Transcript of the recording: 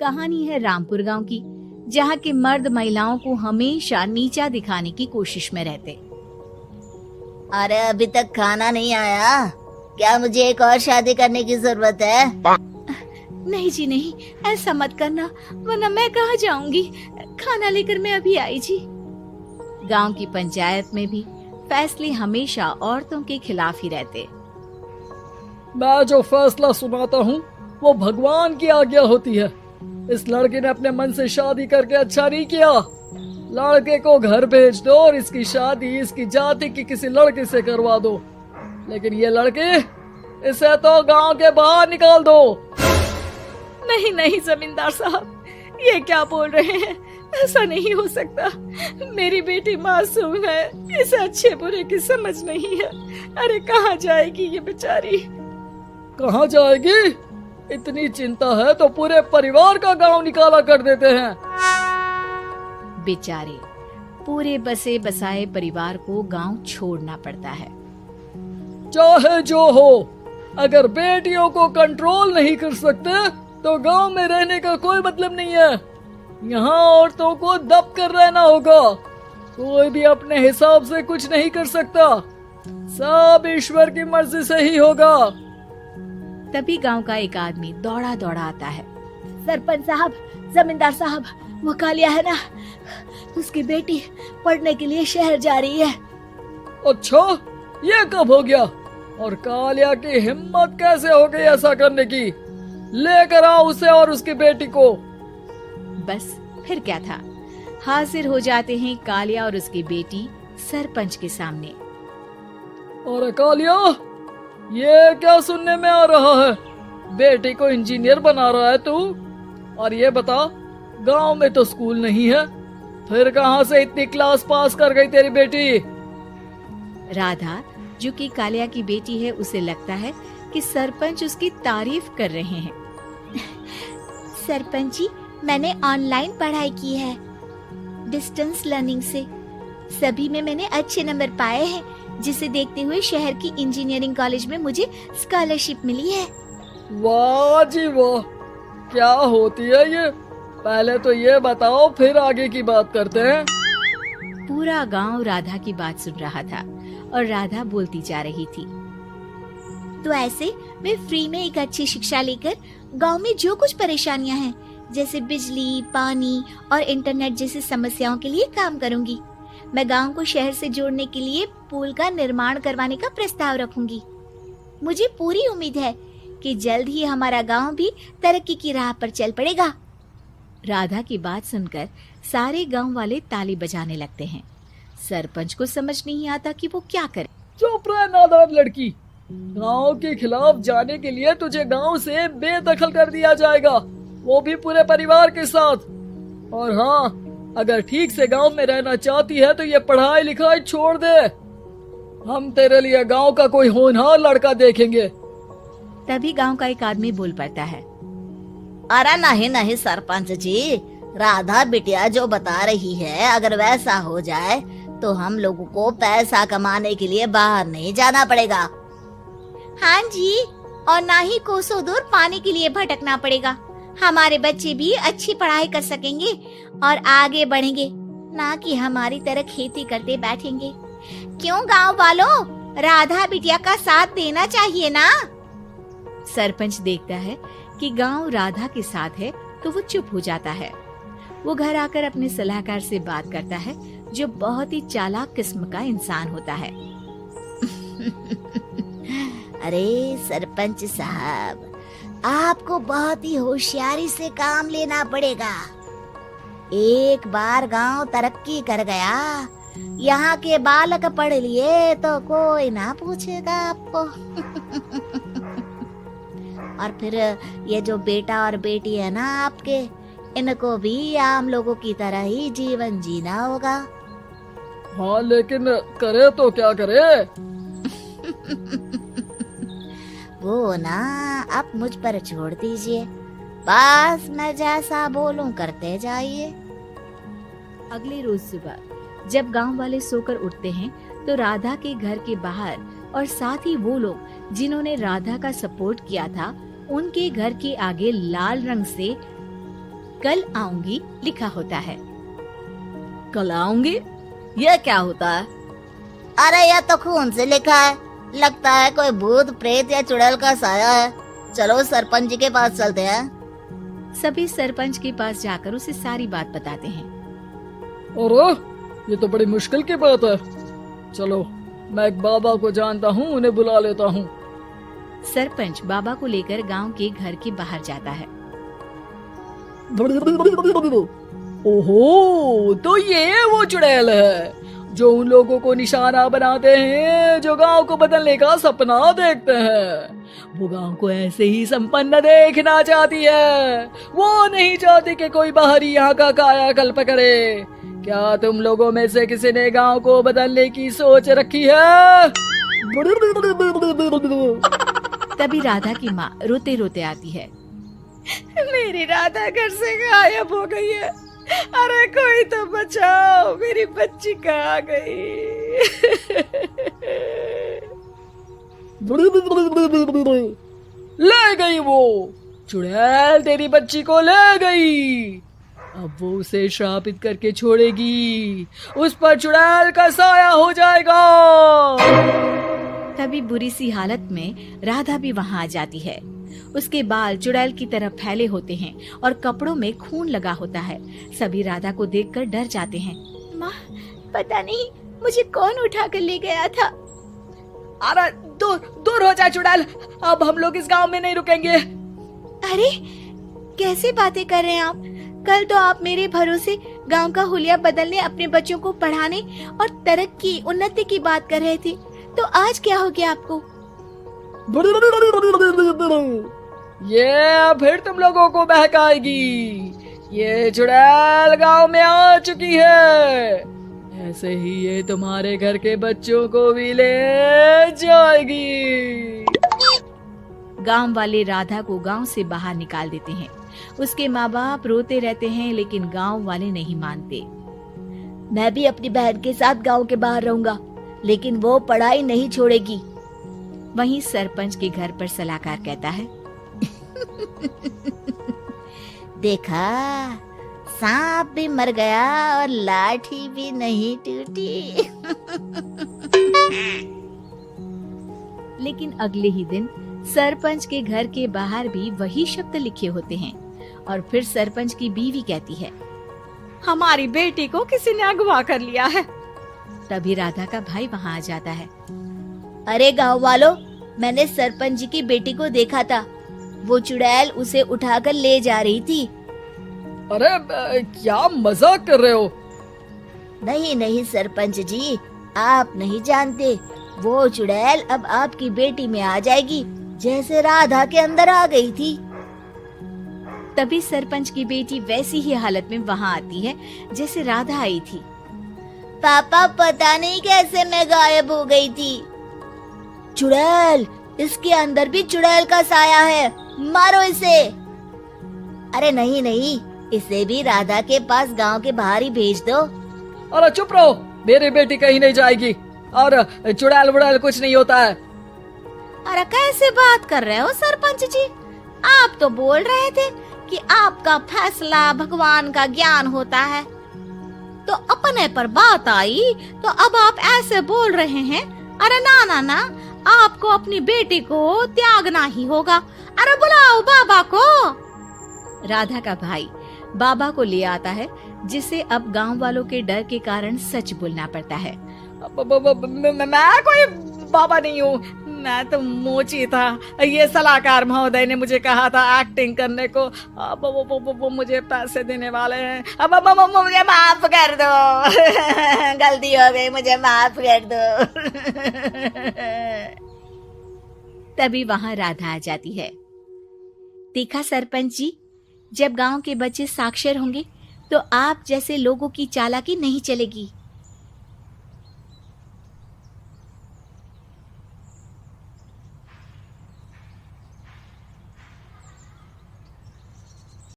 कहानी है रामपुर गांव की, जहां के मर्द महिलाओं को हमेशा नीचा दिखाने की कोशिश में रहते। अरे अभी तक खाना नहीं आया, क्या मुझे एक और शादी करने की जरूरत है? नहीं जी नहीं, ऐसा मत करना, वरना मैं कहाँ जाऊंगी। खाना लेकर मैं अभी आई जी। गांव की पंचायत में भी फैसले हमेशा औरतों के खिलाफ ही रहते। मैं जो फैसला सुनाता हूँ वो भगवान की आज्ञा होती है। इस लड़के ने अपने मन से शादी करके अच्छा नहीं किया। लड़के को घर भेज दो और इसकी शादी इसकी जाति की किसी लड़के से करवा दो, लेकिन ये लड़के, इसे तो गांव के बाहर निकाल दो। नहीं नहीं जमींदार साहब, ये क्या बोल रहे हैं? ऐसा नहीं हो सकता। मेरी बेटी मासूम है, इसे अच्छे बुरे की समझ नहीं है। अरे कहाँ जाएगी ये बेचारी? कहाँ जाएगी? इतनी चिंता है तो पूरे परिवार का गांव निकाला कर देते हैं। बेचारे पूरे बसे बसाए परिवार को गांव छोड़ना पड़ता है। चाहे जो हो, अगर बेटियों को कंट्रोल नहीं कर सकते तो गांव में रहने का कोई मतलब नहीं है। यहाँ औरतों को दब कर रहना होगा। कोई भी अपने हिसाब से कुछ नहीं कर सकता, सब ईश्वर की मर्जी से ही होगा। तभी गांव का एक आदमी दौड़ा दौड़ा आता है। सरपंच साहब, जमींदार साहब, वो कालिया है ना, उसकी बेटी पढ़ने के लिए शहर जा रही है। अच्छा, ये कब हो गया? और कालिया की हिम्मत कैसे हो गई ऐसा करने की? लेकर आओ उसे और उसकी बेटी को। बस फिर क्या था, हाजिर हो जाते हैं कालिया और उसकी बेटी सरपंच के सामने। और कालिया, ये क्या सुनने में आ रहा है? बेटी को इंजीनियर बना रहा है तू? और ये बता, गांव में तो स्कूल नहीं है, फिर कहां से इतनी क्लास पास कर गई तेरी बेटी? राधा, जो कि कालिया की बेटी है, उसे लगता है कि सरपंच उसकी तारीफ कर रहे हैं। सरपंच जी, मैंने ऑनलाइन पढ़ाई की है, डिस्टेंस लर्निंग से। सभी में मैंने अच्छे नंबर पाए हैं, जिसे देखते हुए शहर की इंजीनियरिंग कॉलेज में मुझे स्कॉलरशिप मिली है। वाह जी वाह, क्या होती है ये? पहले तो ये बताओ, फिर आगे की बात करते हैं। पूरा गांव राधा की बात सुन रहा था और राधा बोलती जा रही थी। तो ऐसे मैं फ्री में एक अच्छी शिक्षा लेकर गांव में जो कुछ परेशानियां हैं, जैसे बिजली, पानी और इंटरनेट जैसी समस्याओं के लिए काम करूंगी। मैं गांव को शहर से जोड़ने के लिए पुल का निर्माण करवाने का प्रस्ताव रखूंगी। मुझे पूरी उम्मीद है कि जल्द ही हमारा गांव भी तरक्की की राह पर चल पड़ेगा। राधा की बात सुनकर सारे गांव वाले ताली बजाने लगते हैं। सरपंच को समझ नहीं आता कि वो क्या करे। चुप रह नादान लड़की, गांव के खिलाफ जाने के लिए तुझे गांव से बेदखल कर दिया जाएगा, वो भी पूरे परिवार के साथ। और हाँ, अगर ठीक से गांव में रहना चाहती है तो ये पढ़ाई लिखाई छोड़ दे। हम तेरे लिए गांव का कोई होनहार लड़का देखेंगे। तभी गांव का एक आदमी बोल पड़ता है। अरे नहीं नहीं सरपंच जी, राधा बिटिया जो बता रही है, अगर वैसा हो जाए तो हम लोगों को पैसा कमाने के लिए बाहर नहीं जाना पड़ेगा। हाँ जी, और ना ही कोसों दूर पानी के लिए भटकना पड़ेगा। हमारे बच्चे भी अच्छी पढ़ाई कर सकेंगे और आगे बढ़ेंगे, ना कि हमारी तरह खेती करते बैठेंगे। क्यों गांव वालों, राधा बिटिया का साथ देना चाहिए ना। सरपंच देखता है कि गांव राधा के साथ है तो वो चुप हो जाता है। वो घर आकर अपने सलाहकार से बात करता है, जो बहुत ही चालाक किस्म का इंसान होता है। अरे सरपंच साहब, आपको बहुत ही होशियारी से काम लेना पड़ेगा। एक बार गांव तरक्की कर गया, यहाँ के बालक पढ़ लिए तो कोई ना पूछेगा आपको। और फिर ये जो बेटा और बेटी है ना आपके, इनको भी आम लोगों की तरह ही जीवन जीना होगा। हाँ, लेकिन करे तो क्या करे? वो ना आप मुझ पर छोड़ दीजिए, बस मैं जैसा बोलूं करते जाइए। अगले रोज सुबह जब गांव वाले सोकर उठते हैं तो राधा के घर के बाहर और साथ ही वो लोग जिन्होंने राधा का सपोर्ट किया था, उनके घर के आगे लाल रंग से कल आऊंगी लिखा होता है। कल आऊंगी, यह क्या होता है? अरे यह तो खून से लिखा है, लगता है कोई भूत प्रेत या चुड़ैल का साया है। चलो सरपंच जी के पास चलते हैं। सभी सरपंच के पास जाकर उसे सारी बात बताते हैं। अरे ये तो बड़ी मुश्किल की बात है। चलो मैं एक बाबा को जानता हूँ, उन्हें बुला लेता हूँ। सरपंच बाबा को लेकर गांव के घर के बाहर जाता है। ओहो, तो ये वो चुड़ैल है जो उन लोगों को निशाना बनाते हैं जो गांव को बदलने का सपना देखते हैं। वो गांव को ऐसे ही संपन्न देखना चाहती है, वो नहीं चाहती कि कोई बाहरी यहाँ का कायाकल्प करे। क्या तुम लोगों में से किसी ने गांव को बदलने की सोच रखी है? तभी राधा की माँ रोते रोते आती है। मेरी राधा घर से गायब हो गई है। अरे कोई तो बचाओ, मेरी बच्ची कहाँ गई? ले गई वो चुड़ैल, तेरी बच्ची को ले गई। अब वो उसे श्रापित करके छोड़ेगी, उस पर चुड़ैल का साया हो जाएगा। तभी बुरी सी हालत में राधा भी वहाँ आ जाती है। उसके बाल चुड़ैल की तरह फैले होते हैं और कपड़ों में खून लगा होता है। सभी राधा को देखकर डर जाते हैं। माँ, पता नहीं मुझे कौन उठा कर ले गया था। अरे दूर दूर हो जा चुड़ैल, अब हम लोग इस गांव में नहीं रुकेंगे। अरे कैसे बातें कर रहे हैं आप? कल तो आप मेरे भरोसे गांव का हुलिया बदलने, अपने बच्चों को पढ़ाने और तरक्की उन्नति की बात कर रहे थे, तो आज क्या हो गया आपको? ये फिर तुम लोगों को बहकाएगी। ये चुड़ैल गांव में आ चुकी है, ऐसे ही ये तुम्हारे घर के बच्चों को भी ले जाएगी। गांव वाले राधा को गांव से बाहर निकाल देते हैं। उसके माँ बाप रोते रहते हैं, लेकिन गांव वाले नहीं मानते। मैं भी अपनी बहन के साथ गांव के बाहर रहूंगा, लेकिन वो पढ़ाई नहीं छोड़ेगी। वहीं सरपंच के घर पर सलाहकार कहता है। देखा, सांप भी मर गया और लाठी भी नहीं टूटी। लेकिन अगले ही दिन सरपंच के घर के बाहर भी वही शब्द लिखे होते हैं। और फिर सरपंच की बीवी कहती है, हमारी बेटी को किसी ने अगवा कर लिया है। तभी राधा का भाई वहाँ आ जाता है। अरे गांव वालों, मैंने सरपंच जी की बेटी को देखा था। वो चुड़ैल उसे उठाकर ले जा रही थी। अरे क्या मजाक कर रहे हो? नहीं नहीं सरपंच जी, आप नहीं जानते। वो चुड़ैल अब आपकी बेटी में आ जाएगी, जैसे राधा के अंदर आ गई थी। तभी सरपंच की बेटी वैसी ही हालत में वहाँ आती है जैसे राधा आई थी। पापा, पता नहीं कैसे मैं गायब हो गई थी। चुड़ैल, इसके अंदर भी चुड़ैल का साया है, मारो इसे। अरे नहीं नहीं, इसे भी राधा के पास गांव के बाहर ही भेज दो। अरे चुप रहो, मेरी बेटी कहीं नहीं जाएगी और चुड़ैल वुड़ैल कुछ नहीं होता है। अरे कैसे बात कर रहे हो सरपंच जी? आप तो बोल रहे थे कि आपका फैसला भगवान का ज्ञान होता है, तो अपने पर बात आई तो अब आप ऐसे बोल रहे हैं। अरे ना ना ना, आपको अपनी बेटी को त्यागना ही होगा। अरे बुलाओ बाबा को। राधा का भाई बाबा को ले आता है, जिसे अब गांव वालों के डर के कारण सच बोलना पड़ता है। मैं कोई बाबा नहीं हूँ, मैं तो मोची था। ये सलाहकार महोदय ने मुझे कहा था एक्टिंग करने को। अब वो मुझे पैसे देने वाले हैं। अब मुझे माफ कर दो। गलती हो गई, मुझे माफ कर दो। तभी वहाँ राधा आ जाती है। देखा सरपंच जी, जब गांव के बच्चे साक्षर होंगे तो आप जैसे लोगों की चालाकी नहीं चलेगी।